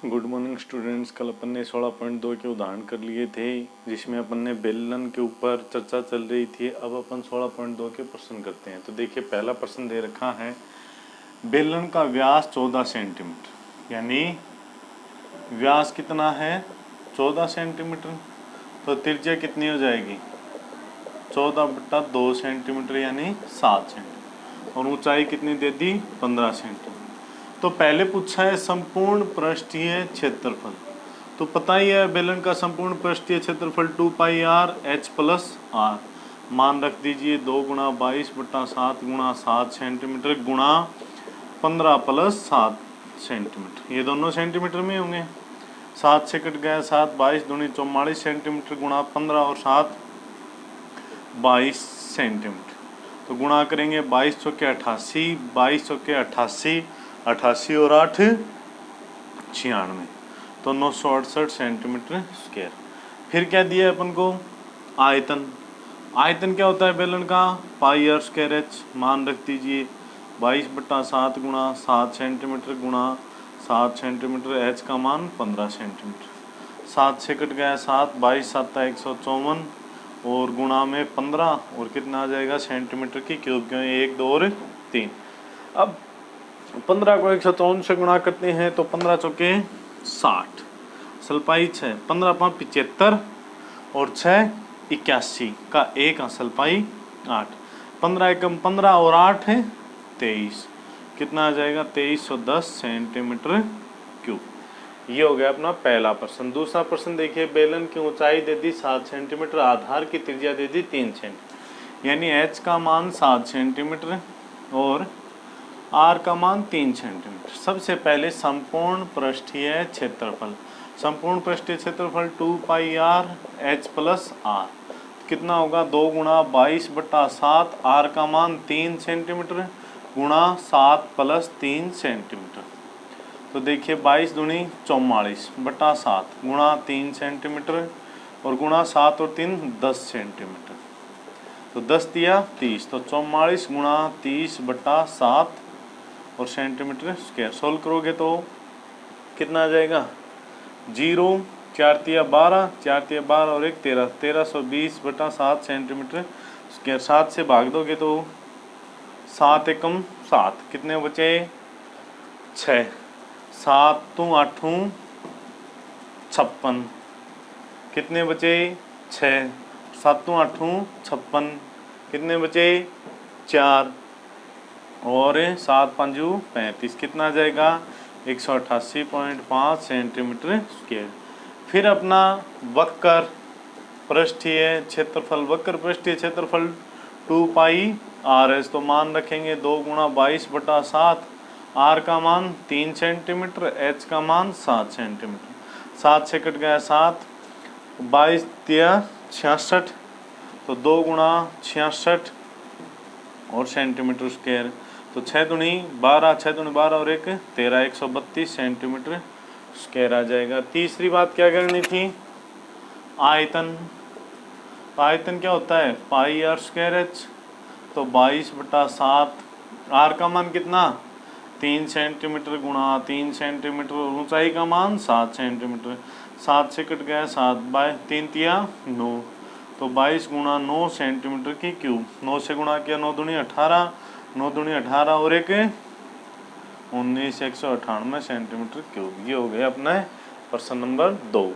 Good morning students. कल अपन ने 16.2 के उदाहरण कर लिए थे जिसमें अपन ने बेलन के ऊपर चर्चा चल रही थी। अब अपन 16.2 के प्रश्न करते हैं। तो देखिए पहला प्रश्न दे रखा है, बेलन का व्यास 14 सेंटीमीटर, यानी व्यास कितना है 14 सेंटीमीटर, तो त्रिज्या कितनी हो जाएगी 14/2 सेंटीमीटर यानी 7 सेंटीमीटर, और ऊंचाई कितनी दे दी 15 सेंटीमीटर। तो पहले पूछा है संपूर्ण पृष्ठीय क्षेत्रफल। तो पता ही है बेलन का संपूर्ण पृष्ठीय क्षेत्रफल 2πr h + r, मान रख दीजिए 2 × 22/7 × 7 सेंटीमीटर गुणा 15 + 7 सेंटीमीटर। ये दोनों सेंटीमीटर में होंगे, 7 से कट गया 7, 22 दूनी 44 सेंटीमीटर गुणा 15 और 7 22 सेंटीमीटर। तो गुणा करेंगे 22 चौके 88, 22 चौके 88, 88 और 8 96, तो 968 सेंटीमीटर स्क्वायर। फिर क्या दिया है अपन को, आयतन। आयतन क्या होता है बेलन का, πr²h, मान रख दीजिए 22/7 × 7 सेंटीमीटर गुणा 7 सेंटीमीटर, h का मान 15 सेंटीमीटर। 7 से कट गया 7, 22 7 154 और गुणा में 15 और कितना आ जाएगा सेंटीमीटर की क्यूब, क्यों 1 2 और 3। अब 15 को 154 से गुणा करते हैं तो 15 चौके 60, सलपाई 6, 15 5 75 और 6 81 का 1 सलपाई 8, 15 एकम 15 और 8 है 23, कितना आ जाएगा 2310 सेंटीमीटर क्यूब। ये हो गया अपना पहला प्रश्न। दूसरा प्रश्न देखिए, बेलन की ऊंचाई दे दी 7 सेंटीमीटर, आधार की त्रिज्या दे दी 3 सेंटीमीटर, यानी h का मान 7 सेंटीमीटर और r का मान 3 सेंटीमीटर। सबसे पहले संपूर्ण पृष्ठीय क्षेत्रफल, संपूर्ण पृष्ठीय क्षेत्रफल 2πr h + r, कितना होगा 2 × 22/7, r का मान 3 सेंटीमीटर गुणा 7 + 3 सेंटीमीटर। तो देखिए 22 दूनी 44/7 गुणा 3 सेंटीमीटर और गुणा 7 और 3 10 सेंटीमीटर, तो 10 दिया 30, तो 44 गुणा 30/7 और सेंटीमीटर स्क्वायर। सोल्व करोगे तो कितना आ जाएगा 0, 4 तिया 12, 4 तिया 12 और 1 13, 1320/7 सेंटीमीटर स्क्वायर। 7 से भाग दोगे तो 7 एकम 7, कितने बचे 6, 7 तू 8 56, कितने बचे 6, 7 तू 8 56, कितने बचे 4 और 7 5 35, कितना आ जाएगा 188.5 सेंटीमीटर स्क्वायर। फिर अपना वक्र पृष्ठीय क्षेत्रफल, वक्र पृष्ठीय क्षेत्रफल 2πr, तो मान रखेंगे 2 × 22/7, r का मान 3 सेंटीमीटर, h का मान 7 सेंटीमीटर। 7 से कट गया 7, 22 तिया 66, तो 2 × 66 और सेंटीमीटर स्क्वायर, तो 6 दूनी 12, 6 दूनी 12 और 1 13, 132 सेंटीमीटर स्क्वायर आ जाएगा। तीसरी बात क्या करनी थी, आयतन। आयतन क्या होता है πr²h, तो 22/7, r का मान कितना 3 सेंटीमीटर गुणा 3 सेंटीमीटर और ऊंचाई का मान 7 सेंटीमीटर। 7 से कट गया 7, 3 तिया 9, तो 22 गुणा 9 सेंटीमीटर की क्यूब। 9 से गुणा किया 9 दूनी 18, 9 दूनी 18 और 1 19, 198 सेंटीमीटर क्यूब। ये हो गया अपना प्रश्न नंबर 2।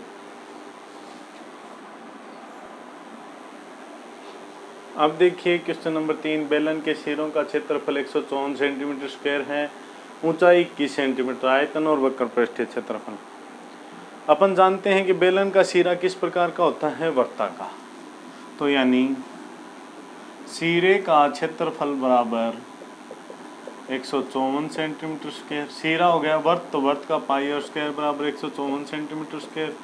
अब देखिए क्वेश्चन नंबर 3, बेलन के सिरों का क्षेत्रफल 154 सेंटीमीटर स्क्वायर है, ऊंचाई 21 सेंटीमीटर, आयतन और वक्र पृष्ठीय क्षेत्रफल। अपन जानते हैं कि बेलन का सिरा किस प्रकार का होता है, वर्ताकार। तो यानी सिरे का क्षेत्रफल बराबर 154 सेंटीमीटर स्क्वायर। सिरा हो गया वर्त, तो वर्त का πr² बराबर 154 सेंटीमीटर स्क्वायर।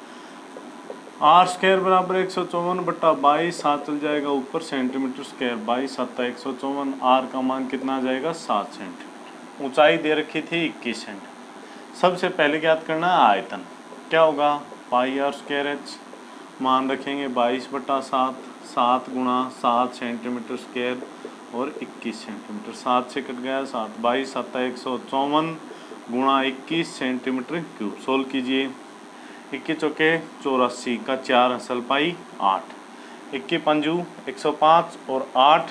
r² बराबर 154/22, 7 चल जाएगा ऊपर सेंटीमीटर स्क्वायर, 22 7 154, r का मान कितना आ जाएगा 7 सेंटीमीटर। ऊंचाई दे रखी थी 21 सेंटीमीटर। सबसे पहले ज्ञात करना है आयतन, क्या होगा πr²h, मान रखेंगे 22/7, 7 गुणा 7 सेंटीमीटर स्क्वायर और 21 सेंटीमीटर। 7 से कट गया 7, 22 7 154 गुणा 21 सेंटीमीटर क्यूब। सोल्व कीजिए। 21 चौके 84 का 4 असल पाई 8, 21 पंजू 105 और 8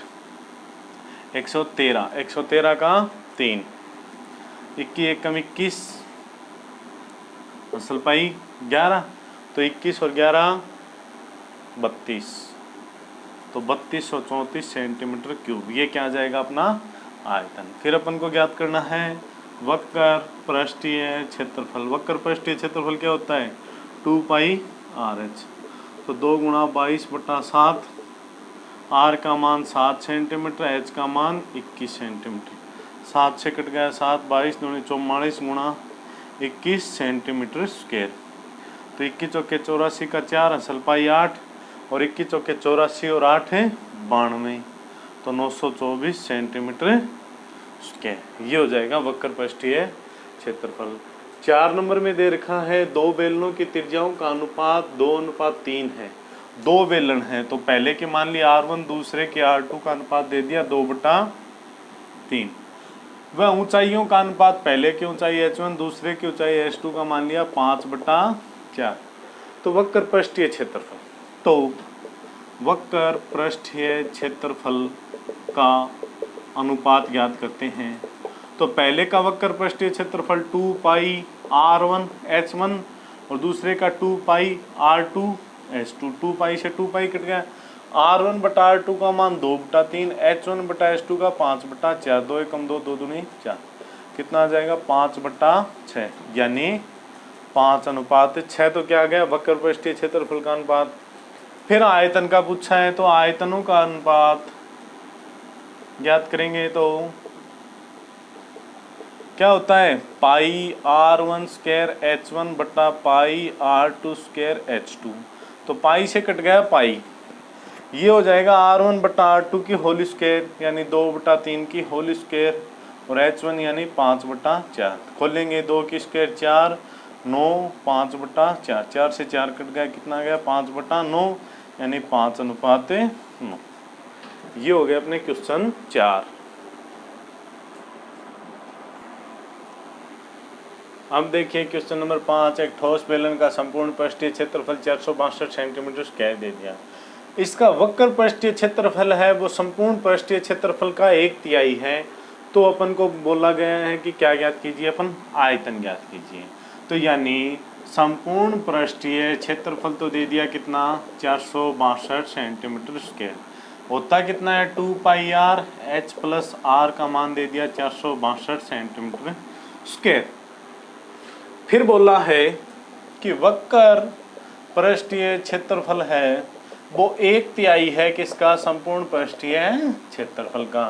113, 113 का 3, 21 एकम 21 असल पाई 11, तो 21 और 11 32, तो 3234 सेंटीमीटर क्यूब। ये क्या आ जाएगा अपना आयतन। फिर अपन को ज्ञात करना है वक्र पृष्ठीय क्षेत्रफल। वक्र पृष्ठीय क्षेत्रफल क्या होता है 2 पाई RH। तो 2 गुणा 22/7, R का मान 7 सेंटीमीटर, H का मान 21 सेंटीमीटर। 7 से कट गया 7, 22 दूनी 44 गुणा 21 सेंटीमीटर स्क्वायर। तो 21 चौके 84 का 4 असल पाई 8, और 21 चौके 84 और 8 है 92, तो 924 सेंटीमीटर स्क्वायर। ये हो जाएगा वक्र पृष्ठीय क्षेत्रफल। 4 नंबर में दे रखा है दो बेलनों की त्रिज्याओं का अनुपात 2:3 है। दो बेलन है तो पहले के मान लिया R1, दूसरे के R2 का अनुपात दे दिया 2/3। वह ऊंचाइयों का अनुपात पहले की ऊंचाई H1, दूसरे की ऊंचाई H2 का मान लिया 5/4। तो वक्र पृष्ठीय क्षेत्रफल, तो वक्र पृष्ठीय क्षेत्रफल का अनुपात ज्ञात करते हैं। तो पहले का वक्र पृष्ठीय क्षेत्रफल 2 पाई R1 H1 और दूसरे का 2 पाई R2 H2। 2 पाई से 2 पाई कट गया। R1 बटा R2 का मान 2/3, H1 बटा H2 का 5/4, 2 एकम 2, 2 दूनी 4, कितना आ जाएगा 5/6, यानी 5:6। तो क्या आ गया वक्र पृष्ठीय क्षेत्रफल का अनुपात। फिर आयतन का पूछा है तो आयतनों का अनुपात ज्ञात करेंगे तो क्या होता है पाई R1 स्क्वायर H1 बटा पाई R2 स्क्वायर H2। तो पाई से कट गया पाई, ये हो जाएगा R1 बटा R2 की होल स्क्वायर यानी 2/3 की होल स्क्वायर, और H1 यानी 5/4। खोलेंगे 2 की स्क्वायर 4, 9, 5/4, 4 से 4 कट गया, कितना आ गया 5/9, यानी 5:9। ये हो गया अपने क्वेश्चन 4। अब देखिए क्वेश्चन नंबर 5। एक ठोस बेलन का संपूर्ण पृष्ठीय क्षेत्रफल 462 सेंटीमीटर स्क्वायर दे दिया। इसका वक्र पृष्ठीय क्षेत्रफल है वो संपूर्ण पृष्ठीय क्षेत्रफल का 1/3 है। तो अपन को बोला गया है कि क्या ज्ञात कीजिए, अपन आयतन ज्ञात कीजिए। तो यानी संपूर्ण पृष्ठीय क्षेत्रफल तो दे दिया कितना 462 सेंटीमीटर स्क्वायर। होता कितना है 2 पाई R H प्लस R का मान दे दिया 462 सेंटीमीटर स्क्वायर। फिर बोला है कि वक्र पृष्ठीय क्षेत्रफल है वो 1/3 है किसका संपूर्ण पृष्ठीय क्षेत्रफल का,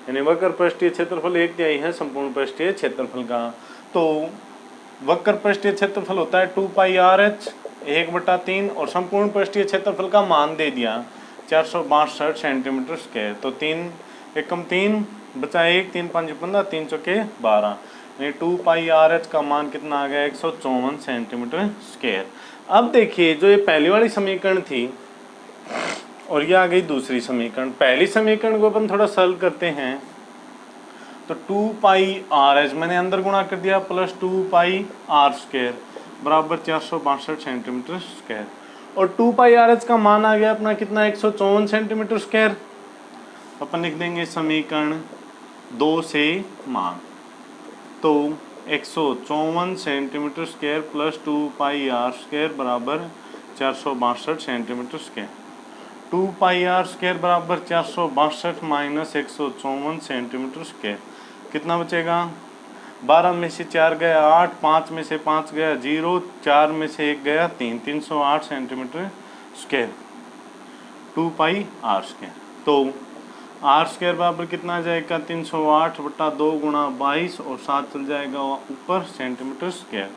यानी वक्र पृष्ठीय क्षेत्रफल 1/3 है संपूर्ण पृष्ठीय क्षेत्रफल का। तो वक्र पृष्ठीय क्षेत्रफल होता है 2 पाई RH 1/3, और संपूर्ण पृष्ठीय क्षेत्रफल का मान दे दिया 462 सेंटीमीटर स्क्वायर। तो 3 एकम 3 बचा 1, 3 5 15, 3 चौके 12, यानी 2 पाई RH का मान कितना आ गया 154 सेंटीमीटर स्क्वायर। अब देखिए जो ये पहली वाली समीकरण थी और ये आ गई दूसरी समीकरण। पहली समीकरण को अपन थोड़ा सरल करते हैं। तो 2 पाई RH मैंने अंदर गुणा कर दिया प्लस 2 पाई R स्क्वायर बराबर 462 सेंटीमीटर स्क्वायर, और 2 पाई RH का मान आ गया अपना कितना 154 सेंटीमीटर स्क्वायर। अपन लिख देंगे समीकरण 2 से मान, तो 154 सेंटीमीटर स्क्वायर प्लस 2 पाई R स्क्वायर बराबर 462 सेंटीमीटर स्क्वायर। 2 पाई R स्क्वायर बराबर 462 माइनस 154 सेंटीमीटर स्क्वायर, कितना बचेगा 12 में से 4 गया 8, 5 में से 5 गया 0, 4 में से 1 गया 3, 308 सेंटीमीटर स्क्वायर 2 पाई R स्क्वायर। तो R स्क्वायर बराबर कितना आ जाएगा 308 बटा 2 गुणा 22, और 7 चल जाएगा ऊपर सेंटीमीटर स्क्वायर।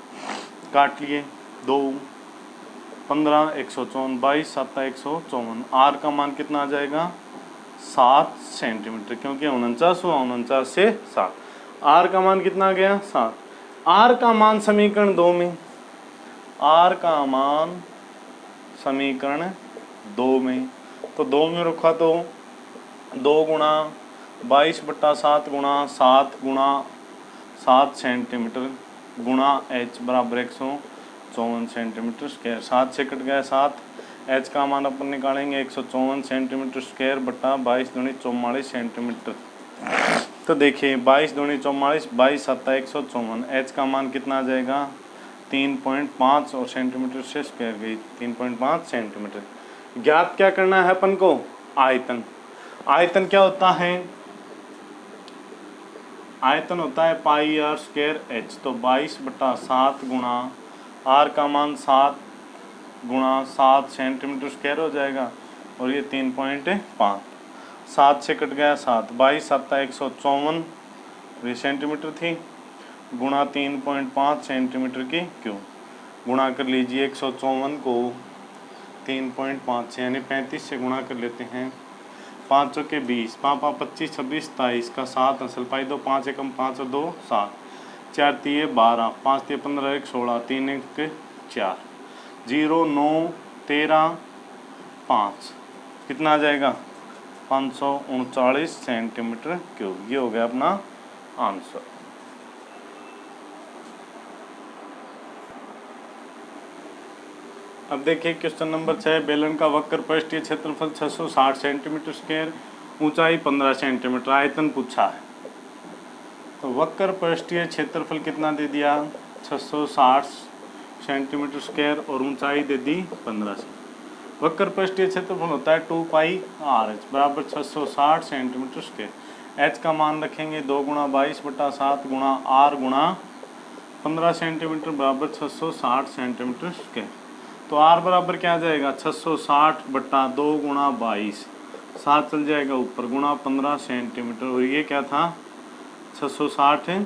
काट लिए 2 15 154 22 7 154। R का मान कितना आ जाएगा 7 सेंटीमीटर, क्योंकि 49 हुआ 49 से 7। R का मान कितना आ गया 7। R का मान समीकरण 2 में, R का मान समीकरण 2 में, तो 2 में रखा तो 2 गुणा 22/7 गुणा 7 गुणा 7 सेंटीमीटर गुणा h बराबर 154 सेंटीमीटर स्क्वायर। 7 से कट गया 7, h का मान अपन निकालेंगे 154 सेंटीमीटर स्क्वायर बटा 22 दूनी 44 सेंटीमीटर। तो देखिए 22 दूनी 44, 22 7 154, h का मान कितना आ जाएगा 3.5 और सेंटीमीटर से स्क्वायर गई 3.5 सेंटीमीटर। ज्ञात क्या करना है अपन को, आयतन। आयतन क्या होता है, आयतन होता है पाई आर स्क्वायर एच। तो 22/7 गुणा आर का मान 7 गुणा 7 सेंटीमीटर स्क्वायर हो जाएगा और ये 3.5। 7 से कट गया 7, 22 7 154 ये सेंटीमीटर थी गुणा 3.5 सेंटीमीटर की क्यूब। गुणा कर लीजिए 154 को 3.5 से यानी 35 से गुणा कर लेते हैं। 5 चौके 20, 5 5 25 26 27 का 7 असल पाई 2, 5 एकम 5 और 2 7, 4 तिये 12, 5 तिये 15 1 16, 3 1 4, 0 9 13 5 कितना आ जाएगा 539 सेंटीमीटर क्यूब। ये हो गया अपना आंसर। अब देखिए क्वेश्चन नंबर 6, बेलन का वक्र पृष्ठीय क्षेत्रफल 660 सेंटीमीटर स्क्वायर, ऊंचाई 15 सेंटीमीटर, आयतन पूछा है। तो वक्र पृष्ठीय क्षेत्रफल कितना दे दिया 660 सेंटीमीटर स्क्वायर और ऊंचाई दे दी 15 से। वक्र पृष्ठीय क्षेत्रफल होता है 2 पाई आर एच बराबर 660 सेंटीमीटर स्क्वायर। एच का मान रखेंगे 2 गुणा 22/7 गुणा आर गुणा 15 सेंटीमीटर बराबर 660 सेंटीमीटर स्क्वायर। तो आर बराबर क्या आ जाएगा 660/2 गुणा 22, 7 चल जाएगा ऊपर गुणा 15 सेंटीमीटर और ये क्या था 660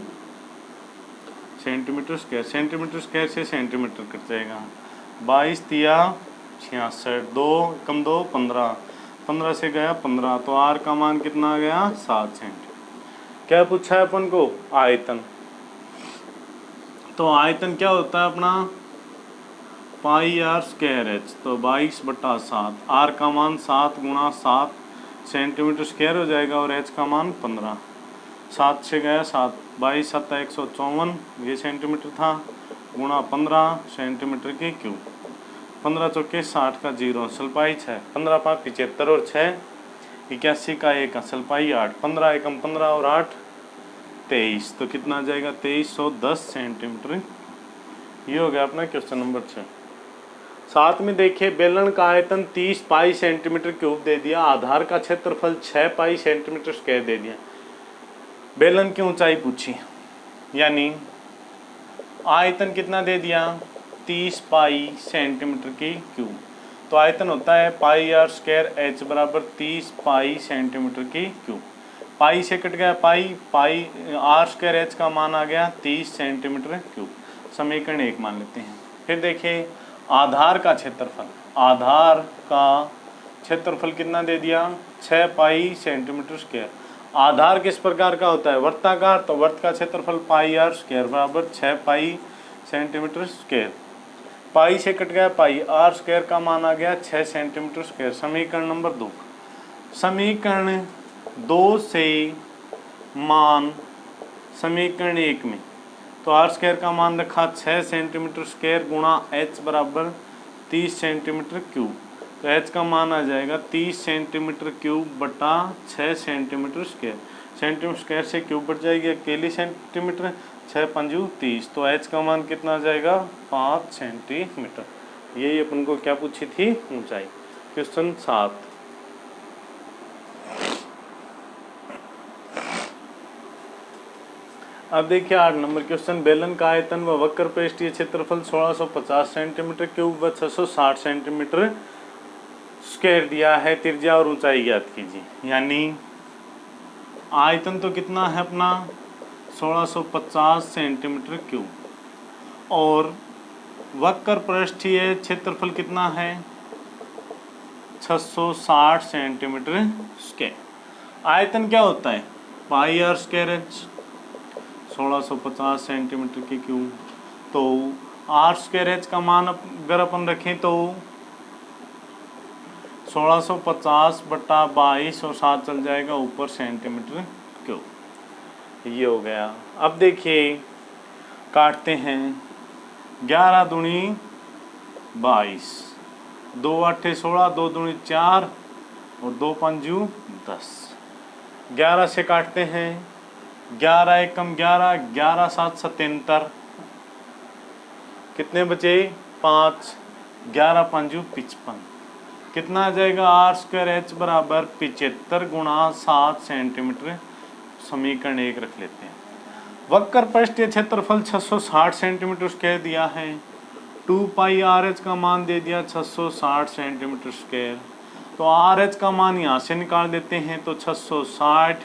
सेंटीमीटर स्क्वायर। सेंटीमीटर स्क्वायर से सेंटीमीटर कट जाएगा। 22 तिया 66, 2 कम 2 15, 15 से गया 15 तो आर का मान कितना आ गया 7 सेंटीमीटर। क्या पूछा है अपन को आयतन। तो आयतन क्या होता है अपना पाई आर स्क्वायर एच। तो 22/7, आर का मान 7 गुणा 7 सेंटीमीटर स्क्वायर हो जाएगा और एच का मान 15। 7 से गया 7, 22 7 154 ये सेंटीमीटर था गुणा 15 सेंटीमीटर की क्यूब। 15 चौके 60 का 0 सलपाई 6, 15 5 75 और 6 81 का 1 सलपाई 8, 15 एकम 15 और 8 23 तो कितना आ जाएगा 2310 सेंटीमीटर। ये हो गया अपना क्वेश्चन नंबर 6। साथ में देखिए बेलन का आयतन 30 पाई सेंटीमीटर क्यूब दे दिया, आधार का क्षेत्रफल 6 पाई सेंटीमीटर स्क्वायर दे दिया, बेलन की ऊंचाई पूछी यानी आयतन कितना दे दिया 30 पाई सेंटीमीटर की क्यूब। तो आयतन होता है पाई आर स्क्वायर एच बराबर 30 पाई सेंटीमीटर की क्यूब। पाई से कट गया पाई, पाई आर स्क्वायर एच का मान आ गया 30 सेंटीमीटर क्यूब। समीकरण 1 मान लेते हैं। फिर देखिए आधार का क्षेत्रफल, आधार का क्षेत्रफल कितना दे दिया 6 पाई सेंटीमीटर स्क्वायर। आधार किस प्रकार का होता है वर्ताकार, तो वर्त का क्षेत्रफल पाई आर स्क्वायर बराबर 6 पाई सेंटीमीटर स्क्वायर। पाई से कट गया पाई, आर स्क्वायर का मान आ गया 6 सेंटीमीटर स्क्वायर। समीकरण नंबर 2, समीकरण 2 से मान समीकरण 1 में, तो आर स्क्वायर का मान रखा 6 सेंटीमीटर स्क्वायर गुणा एच बराबर 30 सेंटीमीटर क्यूब। तो एच का मान आ जाएगा 30 सेंटीमीटर क्यूब बटा 6 सेंटीमीटर स्क्वायर। सेंटीमीटर स्क्वायर से क्यूब बढ़ जाएगी अकेली सेंटीमीटर, 6 पंजू 30 तो एच का मान कितना आ जाएगा 5 सेंटीमीटर। यही अपन को क्या पूछी थी ऊंचाई। क्वेश्चन 7। अब देखिए 8 नंबर क्वेश्चन, बेलन का आयतन व वक्र पृष्ठीय क्षेत्रफल 1650 सेंटीमीटर क्यूब व 660 सेंटीमीटर स्क्वायर दिया है, त्रिज्या और ऊंचाई ज्ञात कीजिए। यानी आयतन तो कितना है अपना 1650 सेंटीमीटर क्यूब और वक्र पृष्ठीय क्षेत्रफल कितना है 660 सेंटीमीटर स्क्वायर। आयतन क्या होता है पाई आर स्क्वायर एच 1650 सेंटीमीटर की क्यूब। तो आर स्क्वायर एच का मान अगर अपन रखें तो 1650/22 और 7 चल जाएगा ऊपर सेंटीमीटर क्यूब। ये हो गया। अब देखिए काटते हैं। 11 दूनी 22, 2 8 16, 2 दूनी 4 और 2 पंजू 10। 11 से काटते हैं। 11 एकम 11, 11 7 77, कितने बचे 5, 11 पंजू 55। कितना आ जाएगा आर स्क्वायर एच बराबर 75 गुणा 7 सेंटीमीटर। समीकरण 1 रख लेते हैं। वक्र पृष्ठीय क्षेत्रफल 660 सेंटीमीटर स्क्वायर दिया है। 2 पाई आर एच का मान दे दिया 660 सेंटीमीटर स्क्वायर। तो आर एच का मान यहाँ से निकाल देते हैं। तो 660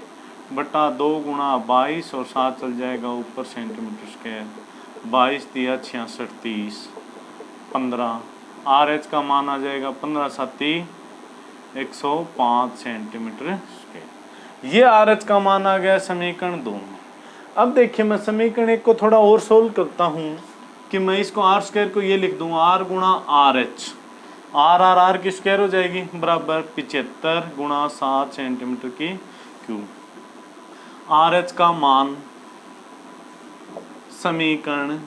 बटा 2 गुणा 22 और 7 चल जाएगा ऊपर सेंटीमीटर स्क्वायर। 22 दिया 66 30 15। आर एच का मान आ जाएगा 15 7 105 सेंटीमीटर स्क्वायर। ये आर एच का मान आ गया समीकरण 2 में। अब देखिए मैं समीकरण 1 को थोड़ा और सोल्व करता हूँ कि मैं इसको आर स्क्वायर को ये लिख दूँ आर गुणा आर एच। आर की स्क्वायर हो जाएगी बराबर 75 गुणा 7 सेंटीमीटर की क्यूब। आर एच का मान समीकरण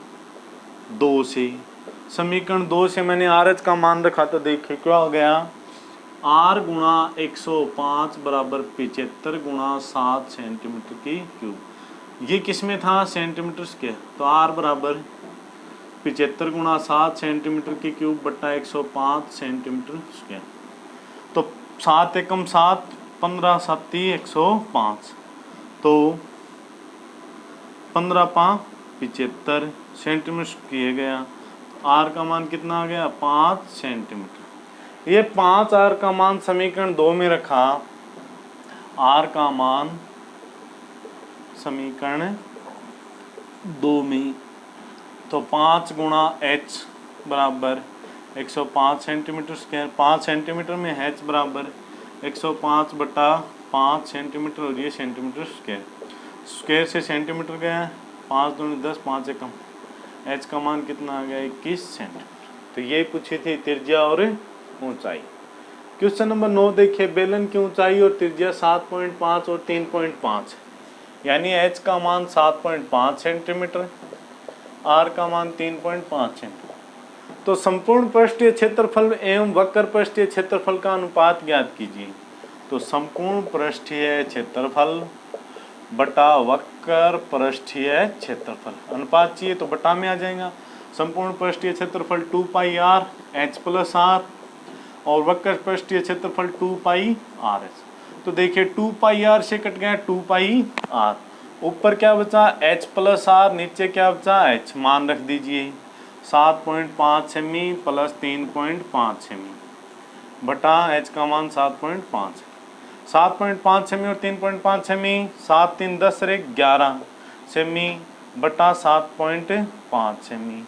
2 से मैंने आर एच का मान रखा तो देखिए क्या हो गया। आर गुणा 105 बराबर 75 गुणा 7 सेंटीमीटर की क्यूब। ये किस में था सेंटीमीटर स्क्वायर। तो आर बराबर 75 गुणा 7 सेंटीमीटर की क्यूब बट्टा 105 सेंटीमीटर स्क्वायर। तो 7 एकम 7, 15 7 105, तो 15 5 75 सेंटीमीटर किया गया। आर का मान कितना आ गया 5 सेंटीमीटर। ये 5 आर का मान समीकरण 2 में रखा। आर का मान समीकरण 2 में तो 5 गुणा एच बराबर 105 सेंटीमीटर स्क्वायर। 5 सेंटीमीटर में एच बराबर 105 बटा 5 सेंटीमीटर और ये सेंटीमीटर स्क्वायर। स्क्वायर से सेंटीमीटर गया 5 दूनी 10 5 एकम। एच का मान कितना आ गया 21 सेंटीमीटर। तो ये पूछी थी त्रिज्या और ऊंचाई। क्वेश्चन नंबर 9 देखिए बेलन की ऊंचाई और त्रिज्या 7.5 और 3.5 यानी एच का मान 7.5 सेंटीमीटर, आर का मान 3.5 सेंटीमीटर। तो संपूर्ण पृष्ठीय क्षेत्रफल एवं वक्र पृष्ठीय क्षेत्रफल का अनुपात ज्ञात कीजिए। तो संपूर्ण पृष्ठीय क्षेत्रफल बटा वक्र पृष्ठीय क्षेत्रफल अनुपात चाहिए तो बटा में आ जाएगा। संपूर्ण पृष्ठीय क्षेत्रफल 2 पाई आर एच प्लस आर और वक्र पृष्ठीय क्षेत्रफल 2 पाई आर एच। तो देखिए 2 पाई आर से कट गया 2 पाई आर। ऊपर क्या बचा एच प्लस आर, नीचे क्या बचा एच। मान रख दीजिए 7.5 सेमी प्लस 3.5 सेमी बटा एच का मान 7.5 सेमी और 3.5 सेमी। 7 3 10 रे 11 सेमी बटा 7.5 सेमी।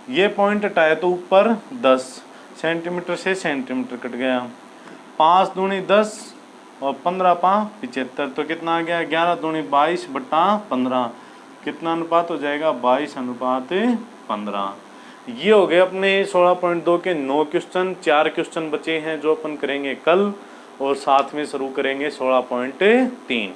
ये पॉइंट हटाए तो ऊपर 10 सेंटीमीटर से सेंटीमीटर कट गया। 5 दूनी 10 और 15 5 75। तो कितना आ गया 11 दूनी 22 बटा 15। कितना अनुपात हो जाएगा 22 अनुपात 15। ये हो गए अपने 16.2 के 9 क्वेश्चन। 4 क्वेश्चन बचे हैं जो अपन करेंगे कल और साथ में शुरू करेंगे 16.3।